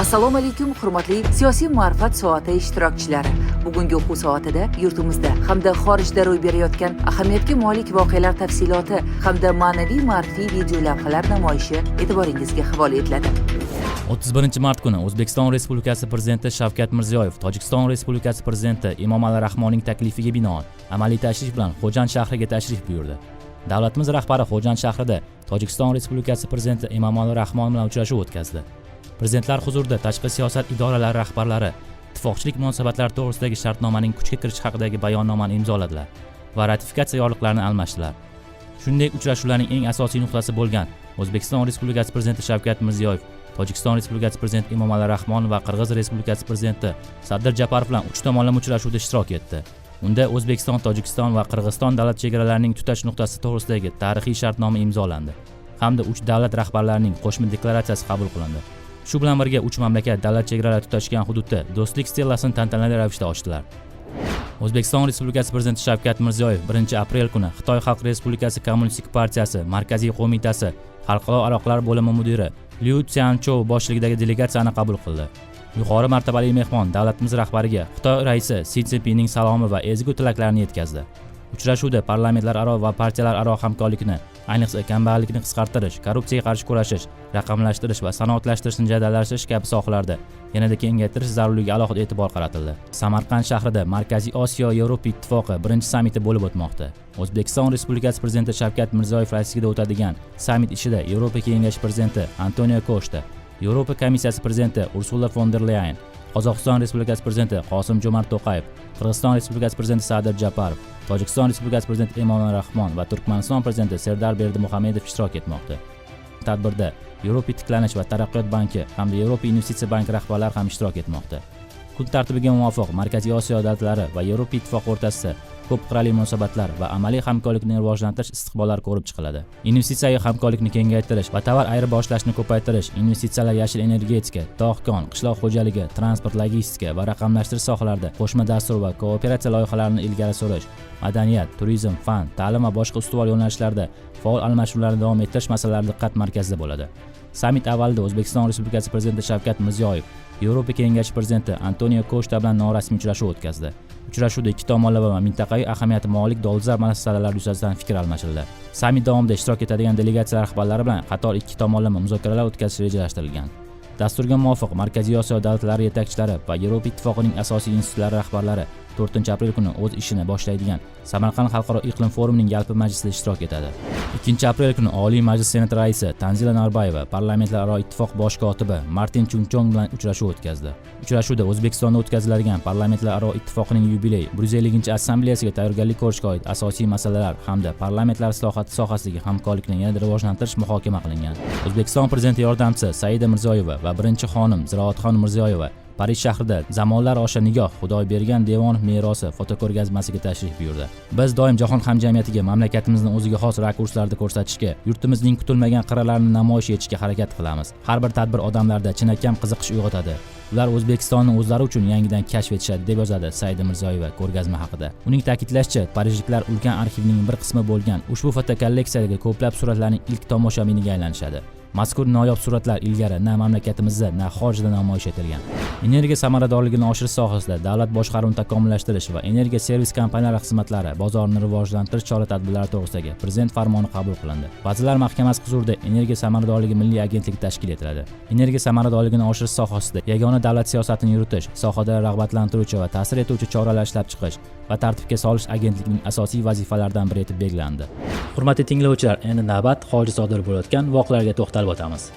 Assalomu alaykum, hurmatli siyosiy ma'rifat soati ishtirokchilari. Bugungi o'quv soatida yurtimizda hamda xorijda ro'y berayotgan ahamiyatga molik voqealar tafsiloti hamda ma'naviy ma'rifiy video lavhalar namoyishi e'tiboringizga havola etiladi. 31 mart kuni O'zbekiston Respublikasi Prezidenti Shavkat Mirziyoyev Tojikiston Respublikasi Prezidenti Emomali Rahmonning taklifiga binoan amaliy tashrif bilan Xo'jand shahriga tashrif buyurdi. Davlatimiz rahbari Xo'jand shahrida Tojikiston Respublikasi Prezidenti Emomali Rahmon bilan uchrashuv o'tkazdi. Prezidentlar huzurida tashqi siyosat idoralari rahbarlari ittifoqchilik munosabatlari to'g'risidagi shartnomaning kuchga kirishi haqidagi bayonnomani imzoladilar va ratifikatsiya yorliqlarini almashdilar. Shuningdek, uchrashuvlarning eng asosiy nuqtasi bo'lgan O'zbekiston Respublikasi Prezidenti Shavkat Mirziyoyev, Tojikiston Respublikasi Prezidenti Emomali Rahmon va Qirg'iz Respublikasi Prezidenti Sadir Japarov bilan uch tomonlama uchrashuvda ishtirok etdi. Unda O'zbekiston, Tojikiston va Qirg'iziston davlat chegaralarining tutash nuqtasi to'g'risidagi tarixiy shartnoma imzolandi hamda uch davlat rahbarlarining qo'shma deklaratsiyasi qabul qilindi. Shu bilan birga uch mamlakat davlat chegaralari tutashgan hududda do'stlik stellasini tantanali ravishda ochdilar. O'zbekiston Respublikasi Prezidenti Shavkat Mirziyoyev 1-aprel kuni Xitoy Xalq Respublikasi Kommunistik partiyasi Markaziy qo'mitasi Xalqaro aloqalar bo'limi mudiri Liu Xianchou boshchiligidagi delegatsiyani qabul qildi. Yuqori martabali mehmon davlatimiz rahbariga Xitoy raisi Si Szinpinning salomi va ezgu tilaklarini yetkazdi. Uchrashuvda parlamentlararo va partiyalararo hamkorlikni, ayniqsa kambag'allikni qisqartirish, korrupsiyaga qarshi kurashish, raqamlashtirish va sanoatlashtirishni jadallashtirish kabi sohalarda yanada kengaytirish zarurligiga alohida e'tibor qaratildi. Samarqand shahrida Markaziy Osiyo Yevropa Ittifoqi birinchi sammiti bo'lib o'tmoqda. O'zbekiston Respublikasi Prezidenti Shavkat Mirziyoyev raisligida o'tadigan sammit ishida Yevropa Kengashi prezidenti Antonio Koshta, Yevropa Komissiyasi prezidenti Ursula von der Leyen, Qozog'iston Respublikasi Prezidenti Qosim-Jo'mart To'qayev, Qirg'iziston Respublikasi Prezidenti Sadir Japarov, Tojikiston Respublikasi Prezidenti Emomali Rahmon va Turkmaniston Prezidenti Serdar Berdimuhamedov ishtirok etmoqda. Tadbirda Yevropa tiklanish va taraqqiyot banki hamda Yevropa investitsiya banki rahbarlari ham ishtirok etmoqda. Kun tartibiga muvofiq Markaziy Osiyo davlatlari va Yevropa ittifoqi o'rtasida ko'p qirrali munosabatlar va amaliy hamkorlikni rivojlantirish istiqbollari ko'rib chiqiladi. Investitsiyaviy hamkorlikni kengaytirish va tovar ayirboshlashni ko'paytirish, investitsiyalar, yashil energetika, tog'-kon, qishloq xo'jaligi, transport, logistika va raqamlashtirish sohalarida qo'shma dastur va kooperatsiya loyihalarini ilgari surish, madaniyat, turizm, fan, ta'lim va boshqa ustuvor yo'nalishlarda faol almashuvlarni davom ettirish masalalari diqqat markazida bo'ladi. Sammit avvalida O'zbekiston Respublikasi Prezidenti Shavkat Mirziyoyev Yevropa Kengashi prezidenti Antonio Koshta bilan norasmiy uchrashuv o'tkazdi. Uchrashuvda ikki tomonlama va mintaqaviy ahamiyati molik dolzarb masalalar yuzasidan fikr almashildi. Sammit davomida ishtirok etadigan delegatsiyalar rahbarlari bilan qator ikki tomonlama muzokaralar o'tkazish rejalashtirilgan. Dasturga muvofiq Markaziy Osiyo davlatlari yetakchilari va Yevropa ittifoqining asosiy institutlari rahbarlari 4-aprel kuni o'z ishini boshlaydigan Samarqand Xalqaro iqlim forumining yalpi majlisida ishtirok etadi. 2-aprel kuni Oliy Majlis Senati raisi Tanzila Norboyeva Parlamentlararo ittifoq bosh kotibi Martin Chunchong bilan uchrashuv o'tkazdi. Uchrashuvda O'zbekistonda o'tkaziladigan Parlamentlararo ittifoqining yubiley 150-assambleyasiga tayyorgarlik ko'rishga oid asosiy masalalar hamda parlamentlar islohoti sohasidagi hamkorlikni yanada rivojlantirish muhokama qilingan. O'zbekiston prezidenti yordamchisi Saida Mirziyoyeva va birinchi xonim Ziroatxon Mirziyoyeva Parij shahrida Zamonlar osha nigoh Xudoy bergan devon merosi fotoko'rgazmasiga tashrif buyurdi. Biz doim jahon hamjamiyatiga mamlakatimizni o'ziga xos rakurslarda ko'rsatishga, yurtimizning kutilmagan qirralarini namoyish etishga harakat qilamiz. Har bir tadbir odamlarda chinakam qiziqish uyg'otadi. Ular O'zbekistonni o'zlari uchun yangidan kashf etishadi, deb yozadi Saida Mirziyoyeva ko'rgazma haqida. Uning ta'kidlashicha, parijliklar ulkan arxivning bir qismi bo'lgan ushbu fotokolleksiyaga ko'plab suratlarning ilk tomoshabiniga aylanishadi. Mazkur noyob suratlar ilgari na mamlakatimizda, na xorijda namoyish etilgan. Energiya samaradorligini oshirish sohasida davlat boshqaruvini takomillashtirish va energiya servis kompaniyalari xizmatlari bozorini rivojlantirish chora-tadbirlari to'g'risidagi Prezident farmoni qabul qilindi. Vazirlar Mahkamasi huzurida Energiya samaradorligi milliy agentligi tashkil etiladi. Energiya samaradorligini oshirish sohasida yagona davlat siyosatini yuritish, sohada rag'batlantiruvchi va ta'sir etuvchi choralar ishlab chiqish va tartibga solish agentligining asosiy vazifalaridan biri etib belgilandi. Hurmatli tinglovchilar, endi navbat xorijda sodir bo'layotgan voqealarga to'xtalib o'tamiz.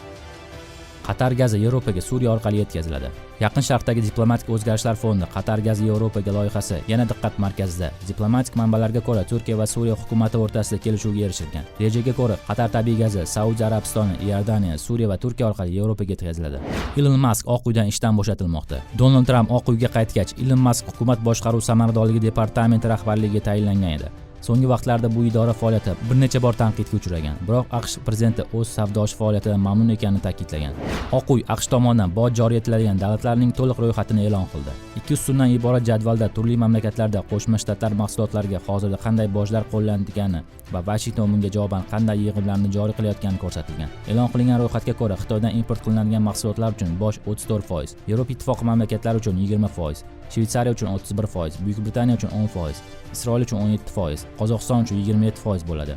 Qatar gazi Yevropaga Suriya orqali yetkaziladi. Yaqin Sharqdagi diplomatik o'zgarishlar fondi Qatar gazi Yevropaga loyihasi yana diqqat markazida. Diplomatik manbalarga ko'ra, Turkiya va Suriya hukumati o'rtasida kelishuvga erishilgan. Rejaga ko'ra, Qatar tabiiy gazi Saudiya Arabistoni, Iordaniya, Suriya va Turkiya orqali Yevropaga yetkaziladi. Elon Musk Oq uydan ishdan bo'shatilmoqda. Donald Tramp Oq uyga qaytgach, Elon Musk hukumat boshqaruv samaradorligi departamenti rahbarligiga tayinlangan edi. So'nggi vaqtlarda bu idora faoliyati bir necha bor tanqidga uchragan, biroq AQSh prezidenti o'z savdoshi faoliyatidan mamnun ekanini ta'kidlagan. Oq uy AQSh tomonidan boj joriy etiladigan davlatlarning to'liq ro'yxatini e'lon qildi. 2 ustundan iborat jadvalda turli mamlakatlarda Qo'shma Shtatlar mahsulotlariga hozirda qanday bojlar qo'llanilgani va Washington bunga javoban qanday yig'imlarni joriy qilayotgani ko'rsatilgan. E'lon qilingan ro'yxatga ko'ra, Xitoydan import qilinadigan mahsulotlar uchun boj 34%, Yevropa Ittifoqi mamlakatlari uchun 20%, Shveysariya uchun 31%, Buyuk Britaniya uchun 10%, Isroil uchun 17%, Qozog'iston uchun 27% bo'ladi.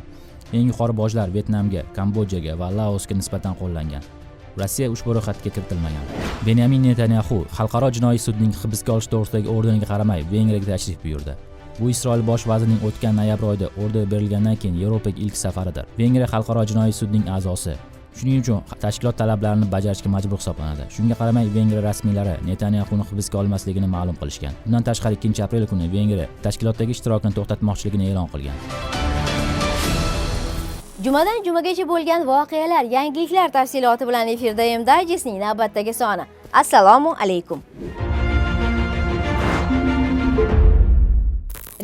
Eng yuqori bojlar Vyetnamga, Kambodjaga va Laosga nisbatan qo'llangan. Rossiya ushbu ro'yxatga kiritilmagan. Benyamin Netanyahu Xalqaro jinoiy sudning hibsga olish to'g'risidagi orderiga qaramay Vengriyaga tashrif buyurdi. Bu Isroil bosh vazirining o'tgan noyabr oyida order berilgandan keyin Yevropaga ilk safaridir. Vengriya Xalqaro jinoiy sudning a'zosi. Shuning uchun tashkilot talablarini bajarishga majbur hisoblanadi. Shunga qaramay Vengriya rasmiylari Netanyahuni hibsga olmasligini ma'lum qilishgan. Bundan tashqari 2-aprel kuni Vengriya tashkilotdagi ishtirokini to'xtatmoqchiligini e'lon qilgan. Jumadan jumagacha bo'lgan voqealar, yangiliklar tafsiloti bilan efirda Digest'ning navbatdagi soni. Assalomu alaykum.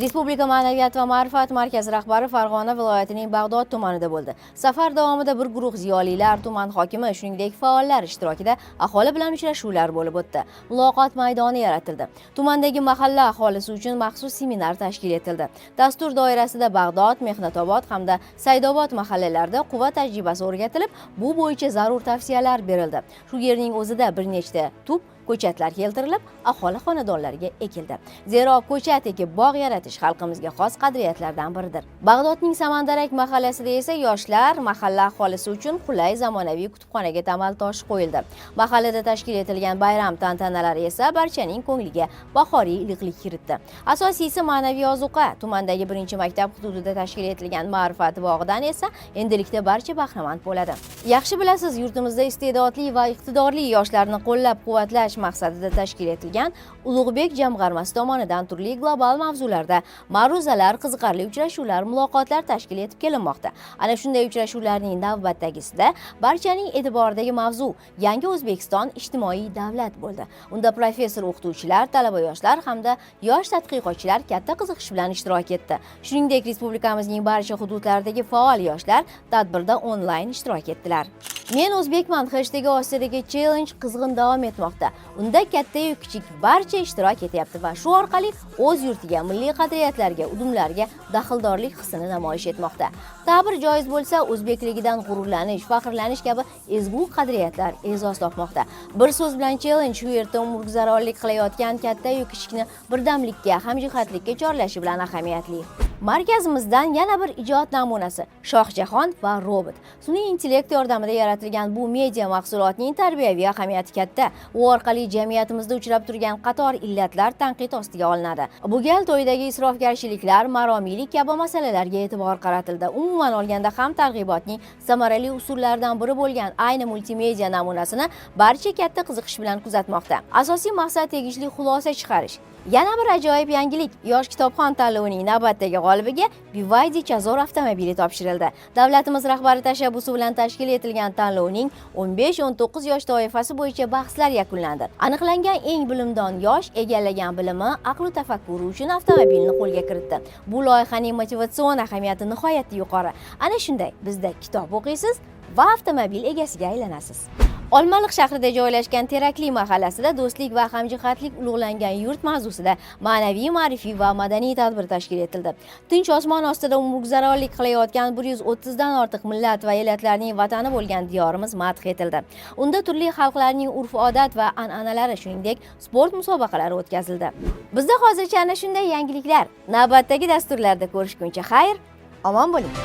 Respublika Ma'naviyat va ma'rifat markazi rahbari Farg'ona viloyatining Bag'dod tumanida bo'ldi. Safar davomida bir guruh ziyolilar, tuman hokimi, shuningdek faollar ishtirokida aholi bilan uchrashuvlar bo'lib o'tdi. Muloqot maydoni yaratildi. Tumandagi mahalla aholisi uchun maxsus seminar tashkil etildi. Dastur doirasida Bag'dod, Mehnatobod hamda Saydobod mahallalarida quva tajribasi o'rgatilib, bu bo'yicha zarur tavsiyalar berildi. Shu yerning o'zida bir nechta tub ko'chatlar keltirilib, aholi xonadonlariga ekildi. Zero ko'chat ekib bog' yaratish xalqimizga xos qadriyatlardan biridir. Bag'dodning Samandarak mahallasida esa yoshlar mahalla aholisi uchun qulay zamonaviy kutubxonaga tamal toshi qo'yildi. Mahallada tashkil etilgan bayram tantanalari esa barchaning ko'ngliga bahoriy iliqlik kiritdi. Asosiysi ma'naviy ozuqa. Tumandagi 1-maktab hududida tashkil etilgan ma'rifat bog'idan esa endilikda barcha bahramand bo'ladi. Yaxshi bilasiz, yurtimizda iste'dodli va iqtidorli yoshlarni qo'llab-quvvatlash maqsadida tashkil etilgan Ulug'bek jamg'armasi tomonidan turli global mavzularda ma'ruzalar, qiziqarli uchrashuvlar, muloqotlar tashkil etib kelinmoqda. Ana shunday uchrashuvlarning navbatdagisida barchaning e'tiboridagi mavzu Yangi O'zbekiston ijtimoiy davlat bo'ldi. Unda professor, o'qituvchilar, talaba yoshlar hamda yosh tadqiqotchilar katta qiziqish bilan ishtirok etdi. Shuningdek, respublikamizning barcha hududlaridagi faol yoshlar tadbirda onlayn ishtirok etdilar. Men o'zbekman hashtagi ostidagi challenge qizg'in davom etmoqda. Unda katta-yu kichik barcha ishtirok etyapti va shu orqali o'z yurtiga, milliy qadriyatlarga, udumlarga daxldorlik hissini namoyish etmoqda. Ta'bir joiz bo'lsa, o'zbekligidan g'ururlanish, faxrlanish kabi ezgu qadriyatlar e'zoz topmoqda. Bir so'z bilan challenge shu yerda umrguzaronlik qilayotgan katta-yu kichikni birdamlikka, hamjihatlikka chorlashi bilan ahamiyatli. Markazimizdan yana bir ijod namunasi Shohjahon va robot. Sun'iy intellekt yordamida yaratilgan bu media mahsulotning tarbiyaviy ahamiyati katta. U orqali jamiyatimizda uchrab turgan qator illatlar tanqid ostiga olinadi. Bu gal to'ydagi isrofgarchiliklar, maromiylik kabi masalalarga e'tibor qaratildi. Umuman olganda ham targ'ibotning samarali usullaridan biri bo'lgan ayni multimedia namunasini barcha katta qiziqish bilan kuzatmoqda. Asosiy maqsad tegishli xulosa chiqarish. Yana bir ajoyib yangilik, yosh kitobxon tanlovining navbatdagi g'olibiga BYD Chazor avtomobili topshirildi. Davlatimiz rahbari tashabbusi bilan tashkil etilgan tanlovning 15-19 yosh toifasi bo'yicha bahslar yakunlandi. Aniqlangan eng bilimdon yosh egallagan bilimi, aql tafakkuri uchun avtomobilni qo'lga kiritdi. Bu loyihaning motivatsion ahamiyati nihoyatda yuqori. Ana shunday, bizda kitob o'qiysiz va avtomobil egasiga aylanasiz. Olmaliq shahrida joylashgan Terakli mahallasida do'stlik va hamjihatlik ulug'langan yurt mavzusida ma'naviy, ma'rifiy va madaniy tadbir tashkil etildi. Tinch osmon ostida umrguzaronlik qilayotgan 130 dan ortiq millat va elatlarning vatani bo'lgan diyorimiz madh etildi. Unda turli xalqlarning urf-odat va an'analari, shuningdek, sport musobaqalari o'tkazildi. Bizda hozircha ana shunday yangiliklar. Navbatdagi dasturlarda ko'rishguncha xayr, omon bo'ling.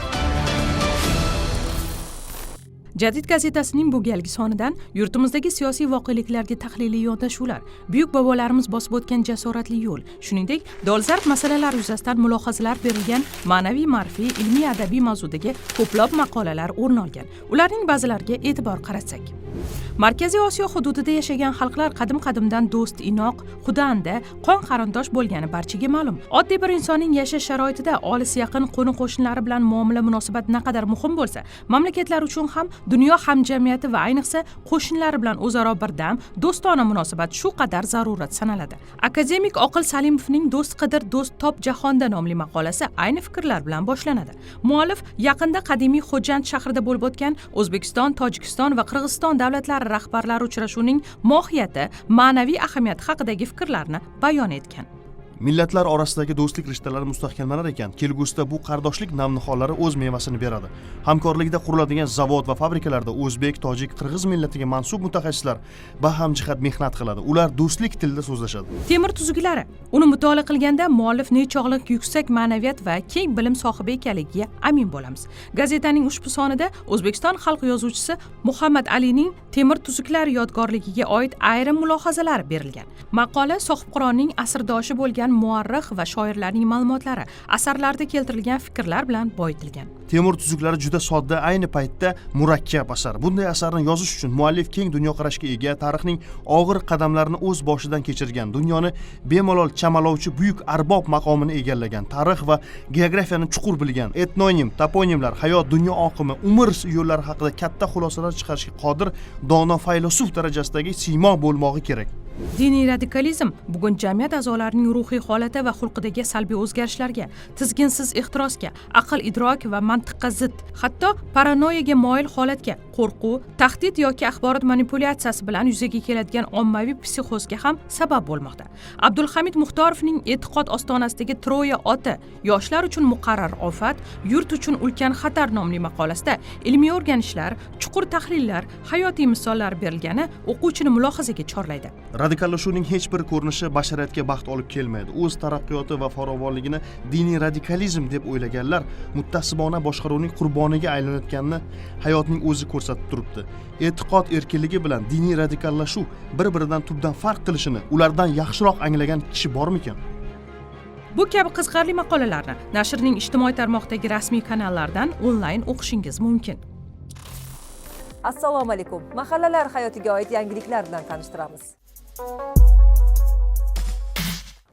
Jadid gazetasining bu galgi sonidan yurtimizdagi siyosiy voqeliklarga tahliliy yondashuvlar, buyuk bobolarimiz bosib o'tgan jasoratli yo'l, shuningdek, dolzarb masalalar yuzasidan mulohazalar berilgan ma'naviy, ma'rifiy, ilmiy, adabiy mavzudagi ko'plab maqolalar o'rin olgan. Ularning ba'zilariga e'tibor qaratsak. Markaziy Osiyo hududida yashagan xalqlar qadim-qadimdan do'st, inoq, xudanda, qon qarindosh bo'lgani barchaga ma'lum. Oddiy bir insonning yashash sharoitida olis yaqin qo'ni-qo'shnilari bilan muomala munosabat naqadar muhim bo'lsa, mamlakatlar uchun ham dunyo hamjamiyati va ayniqsa qo'shnilari bilan o'zaro birdam, do'stona munosabat shu qadar zarurat sanaladi. Akademik Oqil Salimovning Do'st qidir, do'st top jahonda nomli maqolasi ayni fikrlar bilan boshlanadi. Muallif yaqinda qadimiy Xo'jand shahrida bo'lib o'tgan O'zbekiston, Tojikiston va Qirg'iziston davlatlari rahbarlari uchrashuvining mohiyati, ma'naviy ahamiyati haqidagi fikrlarni bayon etgan. Millatlar orasidagi do'stlik rishtalari mustahkamlanar ekan, kelgusida bu qardoshlik namnixonlari o'z mevasini beradi. Hamkorlikda quriladigan zavod va fabrikalarda o'zbek, tojik, qirg'iz millatiga mansub mutaxassislar bahamjihat mehnat qiladi. Ular do'stlik tilida so'zlashadi. Temir tuzuklari. Uni mutolaa qilganda muallif nechog'lik yuksak ma'naviyat va keng bilim sohibi ekanligiga amin bo'lamiz. Gazetaning ushbu sonida O'zbekiston xalq yozuvchisi Muhammad Alining Temir tuzuklar yodgorligiga oid ayrim mulohazalar berilgan. Maqola Sohibqironning asrdoshi bo'lgan muarrix va shoirlarning ma'lumotlari, asarlarda keltirilgan fikrlar bilan boyitilgan. Temur tuzuklari juda sodda, ayni paytda murakkab asar. Bunday asarni yozish uchun muallif keng dunyoqarashga ega, tarixning og'ir qadamlarini o'z boshidan kechirgan, dunyoni bemalol chamalovchi buyuk arbob maqomini egallagan, tarix va geografiyani chuqur bilgan, etnonim, toponimlar, hayot, dunyo oqimi, umr yo'llari haqida katta xulosalar chiqarishga qodir dono faylasuf darajasidagi siymo bo'lmog'i kerak. Diniy radikalizm bugun jamiyat a'zolarining ruhiy holati va xulqidagi salbiy o'zgarishlarga, tizginsiz ehtirosga, aql-idrok va mantiqqa zid, hatto paranoyaga moyil holatga, qo'rquv, tahdid yoki axborot manipulyatsiyasi bilan yuzaga keladigan ommaviy psixozga ham sabab bo'lmoqda. Abdulhamid Muxtorovning E'tiqod ostonasidagi Troya oti, yoshlar uchun muqarrar ofat, yurt uchun ulkan xatar nomli maqolasida ilmiy o'rganishlar, chuqur tahlillar, hayotiy misollar berilgani o'quvchini mulohazaga chorlaydi. Radikallashuvning hech bir ko'rinishi bashariyatga baxt olib kelmaydi. O'z taraqqiyoti va farovonligini diniy radikalizm deb o'ylaganlar muttasibona boshqaruvning qurboniga aylanayotganini hayotning o'zi ko'rsatib turibdi. E'tiqod erkinligi bilan diniy radikallashuv bir-biridan tubdan farq qilishini ulardan yaxshiroq anglagan kishi bormikan? Bu kabi qiziqarli maqolalarni nashrning ijtimoiy tarmoqdagi rasmiy kanallaridan onlayn o'qishingiz mumkin. Assalomu alaykum. Mahallalar hayotiga oid yangiliklar bilan tanishtiramiz.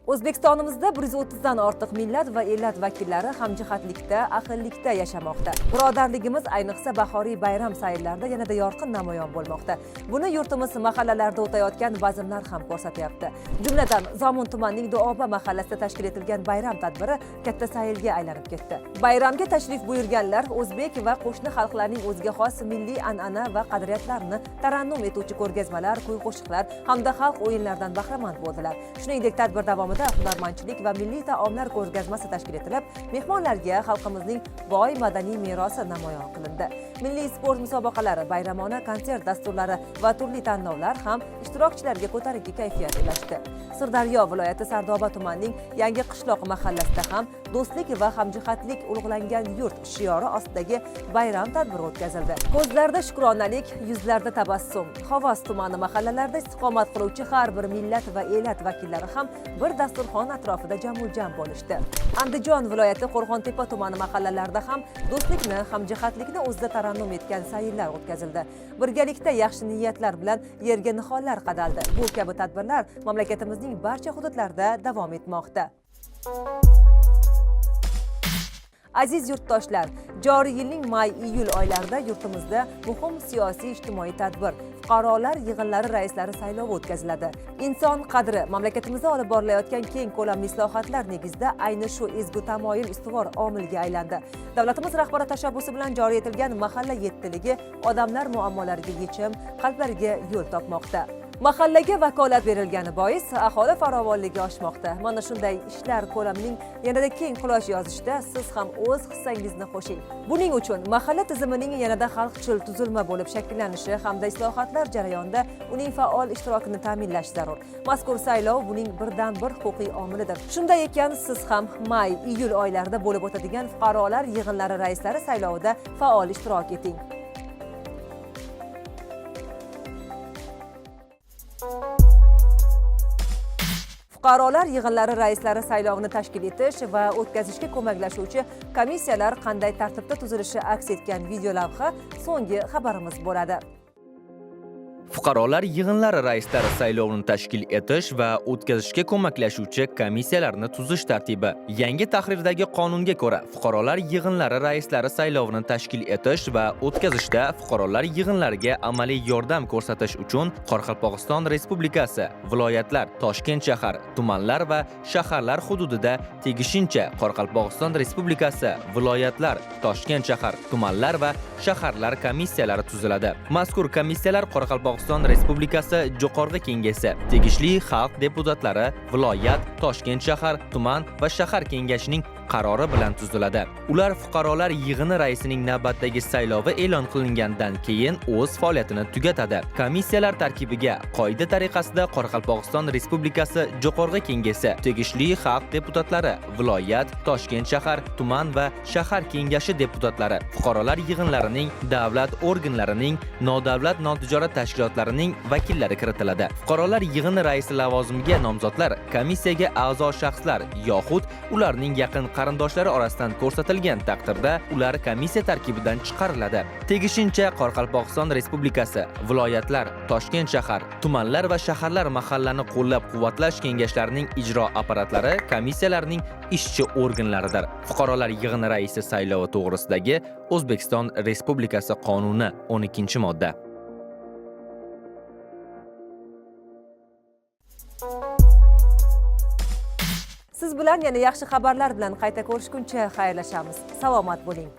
O'zbekistonimizda 130 dan ortiq millat va ellat vakillari hamjihatlikda, ahillikda yashamoqda. Birodarligimiz ayniqsa bahoriy bayram sayillarida yanada yorqin namoyon bo'lmoqda. Buni yurtimiz mahallalarida o'tayotgan bazmlar ham ko'rsatyapti. Jumladan, Zomun tumanining Duoba mahallasida tashkil etilgan bayram tadbiri katta sayilga aylanib ketdi. Bayramga tashrif buyurganlar o'zbek va qo'shni xalqlarning o'ziga xos milliy an'ana va qadriyatlarini tarannum etuvchi ko'rgazmalar, kuy-qo'shiqlar hamda xalq o'yinlaridan bahramand bo'ldilar. Shuningdek, tadbir davomida hunarmandchilik va milliy taomlar ko'rgazmasi tashkil etilib, mehmonlarga xalqimizning boy madaniy merosi namoyon qilindi. Milliy sport musobaqalari, bayramona konsert dasturlari va turli tanlovlar ham ishtirokchilarga ko'tarinki kayfiyat ulashdi. Sirdaryo viloyati Sardoba tumanining Yangi qishloq mahallasida ham do'stlik va hamjihatlik ulug'langan yurt shiori ostidagi bayram tadbiri o'tkazildi. Ko'zlarda shukronalik, yuzlarda tabassum. Xovos tumani mahallalarida istiqomat qiluvchi har bir millat va ellat vakillari ham bir dasturxon atrofida jam bo'lishdi. Andijon viloyati Qo'rg'ontepa tumani mahallalarida ham do'stlikni, hamjihatlikni o'zida tarannum etgan sayillar o'tkazildi. Birgalikda yaxshi niyatlar bilan yerga nihollar qadaldi. Bu kabi tadbirlar mamlakatimizning barcha hududlarida davom etmoqda. Aziz yurtdoshlar, joriy yilning may-iyul oylarida yurtimizda muhim siyosiy ijtimoiy tadbir fuqarolar yig'inlari raislari saylovi o'tkaziladi. Inson qadri mamlakatimizda olib borilayotgan keng ko'lamli islohotlar negizida ayni shu ezgu tamoyil ustuvor omilga aylandi. Davlatimiz rahbari tashabbusi bilan joriy etilgan mahalla yettiligi odamlar muammolariga yechim, qalblariga yo'l topmoqda. Mahallaga vakolat berilgani bois aholi farovonligi oshmoqda. Mana shunday ishlar ko'lamining yanada keng quloch yozishda siz ham o'z hissangizni qo'shing. Buning uchun mahalla tizimining yanada xalqchil tuzilma bo'lib shakllanishi hamda islohotlar jarayonida uning faol ishtirokini ta'minlash zarur. Mazkur saylov buning birdan bir huquqiy omilidir. Shunday ekan, siz ham may-iyul oylarida bo'lib o'tadigan fuqarolar yig'inlari raislari saylovida faol ishtirok eting. Fuqarolar yig'inlari raislari saylovini tashkil etish va o'tkazishga ko'maklashuvchi komissiyalar qanday tartibda tuzilishi aks etgan video lavha so'nggi xabarimiz bo'ladi. Fuqarolar yig'inlari raislari saylovini tashkil etish va o'tkazishga ko'maklashuvchi komissiyalarni tuzish tartibi. Yangi tahrirdagi qonunga ko'ra, fuqarolar yig'inlari raislari saylovini tashkil etish va o'tkazishda fuqarolar yig'inlariga amaliy yordam ko'rsatish uchun Qoraqalpog'iston Respublikasi, viloyatlar, Toshkent shahar, tumanlar va shaharlar hududida tegishlicha Qoraqalpog'iston Respublikasi, viloyatlar, Toshkent shahar, tumanlar va shaharlar komissiyalari tuziladi. Mazkur komissiyalar Qoraqalpog'iston Respublikasi Jo'qorg'i Kengashi, tegishli xalq deputatlari, viloyat, Toshkent shahar, tuman va shahar kengashining qarori bilan tuziladi. Ular fuqarolar yig'ini raisining navbatdagi saylovi e'lon qilingandan keyin o'z faoliyatini tugatadi. Komissiyalar tarkibiga qoida tariqasida Qoraqalpog'iston Respublikasi Jo'qorg'i Kengashi, tegishli xalq deputatlari, viloyat, Toshkent shahar, tuman va shahar kengashi deputatlari, fuqarolar yig'inlarining, davlat organlarining, nodavlat notijorat tashkilotlarining vakillari kiritiladi. Fuqarolar yig'ini raisi lavozimiga nomzodlar komissiyaga a'zo shaxslar yoxud ularning yaqin qarindoshlari orasidan ko'rsatilgan taqdirda ular komissiya tarkibidan chiqariladi. Tegishlicha Qoraqalpog'iston Respublikasi, viloyatlar, Toshkent shahar, tumanlar va shaharlar mahallani qo'llab-quvvatlash kengashlarining ijro apparatlari komissiyalarning ishchi organlaridir. Fuqarolar yig'ini raisi saylovi to'g'risidagi O'zbekiston Respublikasi qonuni 12-modda. Siz bilan yana yaxshi xabarlar bilan qayta ko'rishguncha xayrlashamiz. Salomat bo'ling.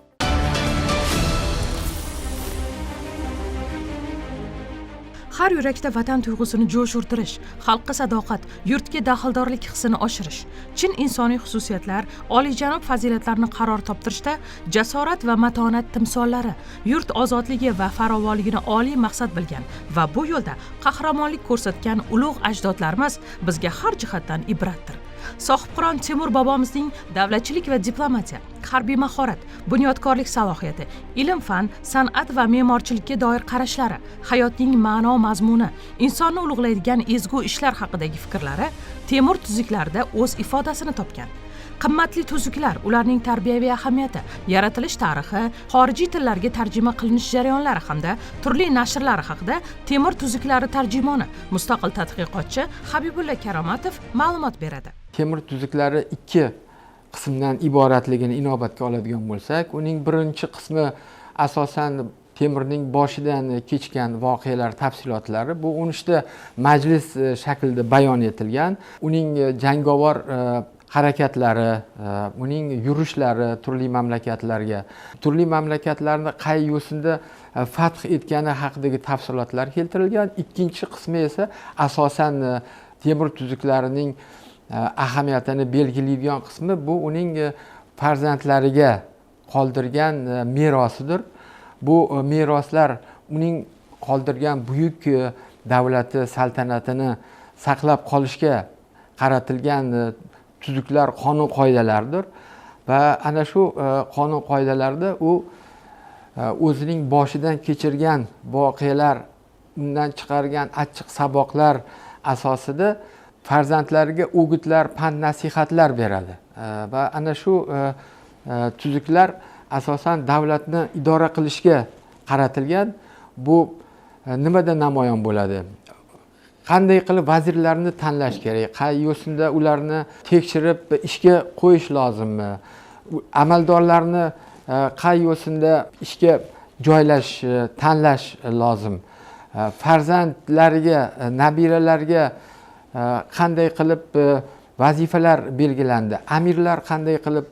har yurakda vatan tuyg'usini jo'sh urtirish, xalqqa sadoqat, yurtga daxldorlik hissini oshirish, chin insoniy xususiyatlar, oliyjanob fazilatlarni qaror toptirishda jasorat va matonat timsollari, yurt ozodligi va farovonligini oliy maqsad bilgan va bu yo'lda qahramonlik ko'rsatgan ulug' ajdodlarimiz bizga har jihatdan ibratdir. Sohibqiron Temur bobomizning davlatchilik va diplomatiya, harbiy mahorat, bunyodkorlik salohiyati, ilm-fan, san'at va me'morchilikka doir qarashlari, hayotning ma'no mazmuni, insonni ulug'laydigan ezgu ishlar haqidagi fikrlari Temur tuzuklarida o'z ifodasini topgan. Qimmatli tuzuklar, ularning tarbiyaviy ahamiyati, yaratilish tarixi, xorijiy tillarga tarjima qilinish jarayonlari hamda turli nashrlari haqida Temur tuzuklari tarjimoni, mustaqil tadqiqotchi Habibulla Karomatov ma'lumot beradi. Temur tuzuklari ikki qismdan iboratligini inobatga oladigan bo'lsak, uning birinchi qismi asosan Temurning boshidan kechgan voqealar tafsilotlari, bu 13 ta majlis shaklida bayon etilgan. Uning jangovar harakatlari, uning yurishlari turli mamlakatlarga, turli mamlakatlarni qay yo'sinda fath etgani haqidagi tafsilotlar keltirilgan. Ikkinchi qismi esa asosan Temur tuzuklarining ahamiyatini belgilaydigan qismi bu uning farzandlariga qoldirgan merosidir. Bu meroslar uning qoldirgan buyuk davlati, saltanatini saqlab qolishga qaratilgan tuzuklar, qonun qoidalaridir va ana shu qonun qoidalarida u o'zining boshidan kechirgan voqealar, undan chiqargan achchiq saboqlar asosida farzandlariga o'gitlar, pand nasihatlar beradi va ana shu tuzuklar asosan davlatni idora qilishga qaratilgan. Bu nimada namoyon bo'ladi? Qanday qilib vazirlarni tanlash kerak? Qay yo'sinda ularni tekshirib ishga qo'yish lozimmi? Amaldorlarni qay yo'sinda ishga joylash, tanlash lozim? Farzandlariga, nabiralariga qanday qilib vazifalar belgilandi? Amirlar qanday qilib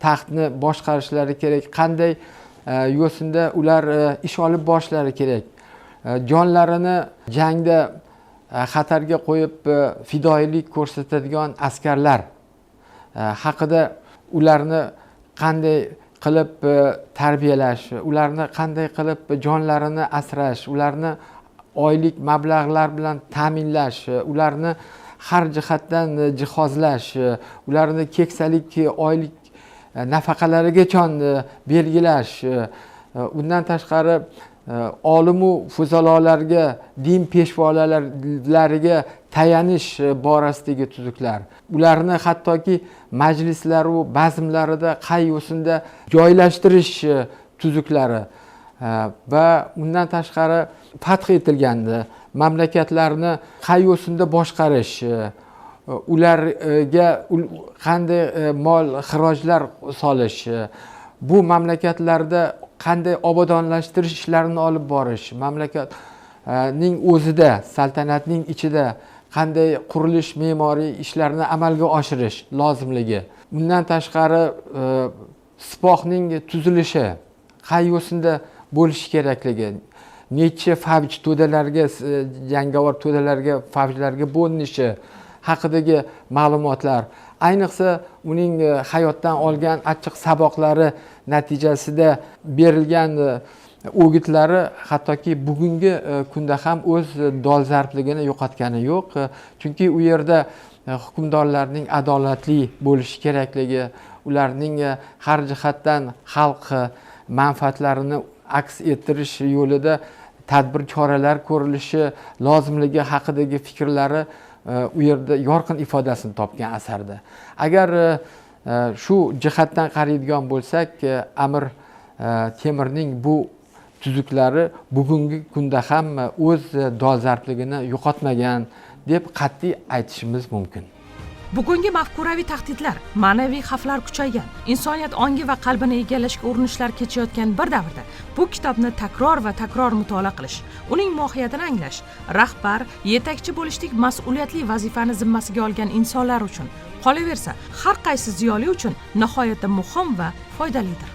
taxtni boshqarishlari kerak? Qanday yo'sinda ular ish olib borishlari kerak? Jonlarini jangda xatarga qo'yib fidoyilik ko'rsatadigan askarlar haqida ularni qanday qilib tarbiyalash, ularni qanday qilib jonlarini asrash, ularni oylik mablag'lar bilan ta'minlash, ularni har jihatdan jihozlash, ularni keksalik, oylik nafaqalarigacha belgilash, undan tashqari olimu fuzalolarga, din peshvolariga tayanish borasidagi tuzuklar, ularni hattoki majlislar va bazmlarida qay yo'sinda joylashtirish tuzuklari va undan tashqari fath etilganda mamlakatlarni qay yo'sinda boshqarish, ularga qanday mol xirojlar solish, bu mamlakatlarda qanday obodonlashtirish ishlarini olib borish, mamlakatning o'zida, saltanatning ichida qanday qurilish me'moriy ishlarni amalga oshirish lozimligi. Bundan tashqari sipohning tuzilishi qay yo'sinda bo'lishi kerakligi, necha favj to'dalarga, jangovar to'dalarga, favjlarga bo'linishi haqidagi ma'lumotlar, ayniqsa uning hayotdan olgan achchiq saboqlari natijasida berilgan o'gitlari hattoki bugungi kunda ham o'z dolzarbligini yo'qotgani yo'q. Chunki u yerda hukmdorlarning adolatli bo'lishi kerakligi, ularning har jihatdan xalq manfaatlarini aks ettirish yo'lida tadbir choralar ko'rilishi lozimligi haqidagi fikrlari u yerda yorqin ifodasini topgan asarda. Agar shu jihatdan qaraydigan bo'lsak, Amir Temurning bu tuzuklari bugungi kunda ham o'z dolzarbligini yo'qotmagan deb qat'iy aytishimiz mumkin. Bugungi mafkuraviy tahdidlar, ma'naviy xavflar kuchaygan, insoniyat ongi va qalbini egallashga urinishlar kechayotgan bir davrda bu kitobni takror va takror mutolaa qilish, uning mohiyatini anglash, rahbar, yetakchi bo'lishdek mas'uliyatli vazifani zimmasiga olgan insonlar uchun, qolaversa, har qaysi ziyoli uchun nihoyatda muhim va foydalidir.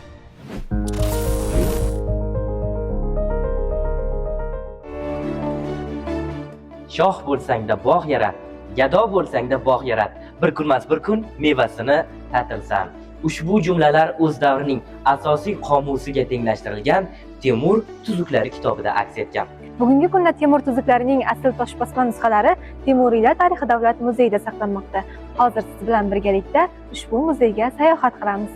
Shoh bo'lsangda bog' yarat, gado bo'lsangda bog' yarat, bir kunmas bir kun mevasini tatilsan. Ushbu jumlalar o'z davrining asosiy qomusiga tenglashtirilgan Temur tuzuklari kitobida aks etgan. Bugungi kunda Temur tuzuklarining asl toshbosma nusxalari Temuriylar tarixi davlat muzeyida saqlanmoqda. Hozir siz bilan birgalikda ushbu muzeyga sayohat qilamiz.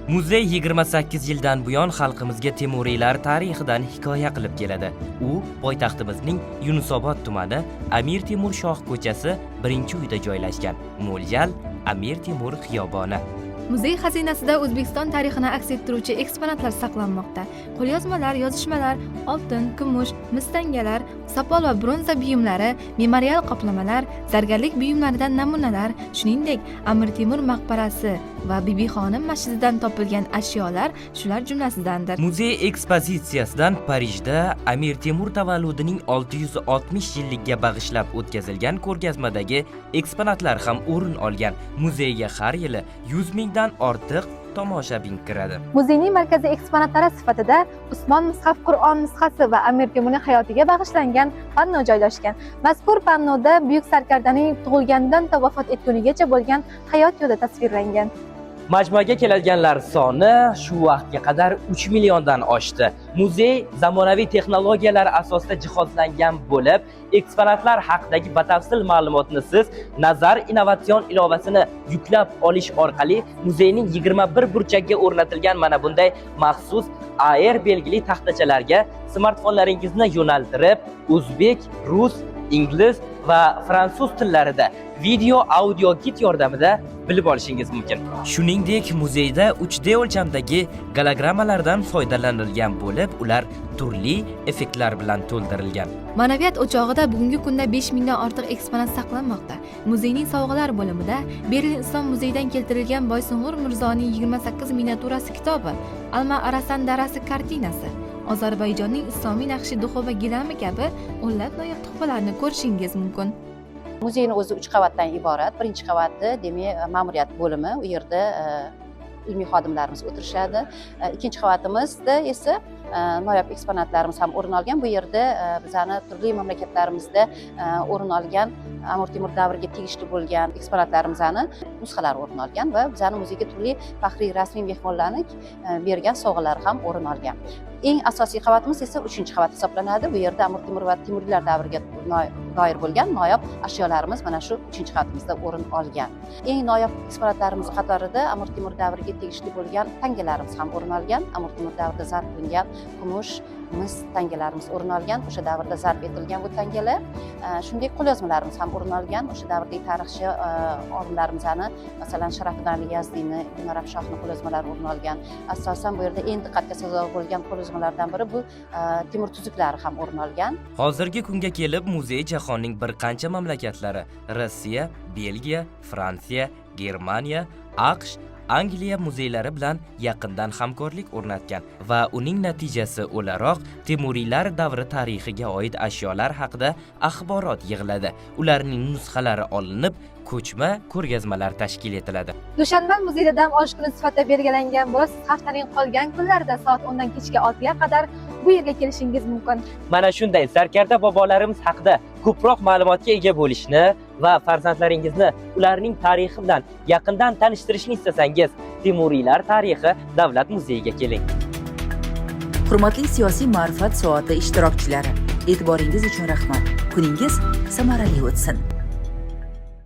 Muzey 28 yildan buyon xalqimizga Temuriylar tarixidan hikoya qilib keladi. U poytaxtimizning Yunusobod tumani Amir Temur Shoh ko'chasi 1-uyda joylashgan. Mo'ljal Amir Temur xiyoboni. Muzey xazinasida O'zbekiston tarixini aks ettiruvchi eksponatlar saqlanmoqda. Qo'lyozmalar, yozishmalar, oltin, kumush, mis tangalar, sopol va bronza buyumlari, memorial qoplamalar, zargarlik buyumlaridan namunalar, shuningdek, Amir Temur maqbarasi va Bibixonim masjididan topilgan ashyolar shular jumlasidandir. Muzey ekspozitsiyasidan Parijda Amir Temur tavalludining 660 yilligiga bag'ishlab o'tkazilgan ko'rgazmadagi eksponatlar ham o'rin olgan. Muzeyga har yili 100 mingdan ortiq tomoshabin kiradi. Muzeyning markaziy eksponatlari sifatida Usmon Mushaf Qur'on nusxasi va Amir Temurning hayotiga bag'ishlangan panno joylashgan. Mazkur pannoda buyuk sarkardaning tug'ilganidan to vafot etgunigacha bo'lgan hayot yo'li tasvirlangan. Majmuaga keladiganlar soni shu vaqtga qadar 3 milliondan oshdi. Muzey zamonaviy texnologiyalar asosida jihozlangan bo'lib, eksponatlar haqidagi batafsil ma'lumotni siz Nazar innovatsion ilovasini yuklab olish orqali muzeyning 21 burchagiga o'rnatilgan mana bunday maxsus AR belgili taxtachalarga smartfonlaringizni yo'naltirib, o'zbek, rus, ingliz va fransuz tillarida video, audio gid yordamida bilib olishingiz mumkin. Shuningdek, muzeyda 3D o'lchamdagi gologrammalardan foydalanilgan bo'lib, ular turli effektlar bilan to'ldirilgan. Ma'naviyat o'chog'ida bugungi kunda 5 mingdan ortiq eksponat saqlanmoqda. Muzeyning sovg'alar bo'limida Berlin Islom muzeyidan keltirilgan Boysung'ur Mirzoning 28 miniaturasi kitobi, Alma Arasan darasi kartinasi, Ozarbayjonning islomiy naqshi duxo va gilami kabi o'nlab noyob tuhfalarni ko'rishingiz mumkin. Muzeyning o'zi 3 qavatdan iborat. Birinchi qavati demak ma'muriyat bo'limi, u yerda ilmiy xodimlarimiz o'tirishadi. Ikkinchi qavatimizda esa noyob eksponatlarimiz ham o'rin olgan. Bu yerda bizani turli mamlakatlarimizda o'rin olgan Amir Temur davriga tegishli bo'lgan eksponatlarimizni nusxalari o'rin olgan va bizani muzeyga turli faxriy rasmiy mehmonlarning bergan sovg'alari ham o'rin olgan. Eng asosiy qavatimiz esa 3-qavat hisoblanadi. Bu yerda Amir Temur va Temuriylar davriga doir bo'lgan noyob ashyolarimiz mana shu 3-qavatimizda o'rin olgan. Eng noyob eksponatlarimiz qatorida Amir Temur davriga tegishli bo'lgan tangalarimiz ham o'rin olgan. Amir Temur davrida zarb qilingan kumush, mis tangalarimiz o'rin olgan, o'sha davrda zarb etilgan bu tangalar. Shuningdek, qo'lyozmalarimiz ham o'rin olgan. O'sha davrdagi tarixchi olimlarimizni, masalan, Sharafiddin Ali Yazdiyni, Ibn Arabshohni qo'lyozmalari o'rin olgan. Asosan bu yerda eng diqqatga sazovor bo'lgan qo'lyozmalardan biri bu Temur tuzuklari ham o'rin olgan. Hozirgi kunga kelib muzey jahonning bir qancha mamlakatlari Rossiya, Belgiya, Fransiya, Germaniya, AQSh, Angliya muzeylari bilan yaqindan hamkorlik o'rnatgan va uning natijasi o'laroq Temuriylar davri tarixiga oid ashyolar haqida axborot yig'iladi. Ularning nusxalari olinib, ko'chma ko'rgazmalar tashkil etiladi. Dushanba muzeyda dam olish kuni sifatida belgilangan bo'lib, siz haftaning qolgan kunlarida soat 10 dan kechki 6 ga qadar bu yerga kelishingiz mumkin. Mana shunday sarkarda bobolarimiz haqida ko'proq ma'lumotga ega bo'lishni va farzandlaringizni ularning tarixi bilan yaqindan tanishtirishni istasangiz, Temuriylar tarixi davlat muzeyiga keling. Hurmatli siyosiy ma'rifat soati ishtirokchilari, e'tiboringiz uchun rahmat. Kuningiz samarali o'tsin.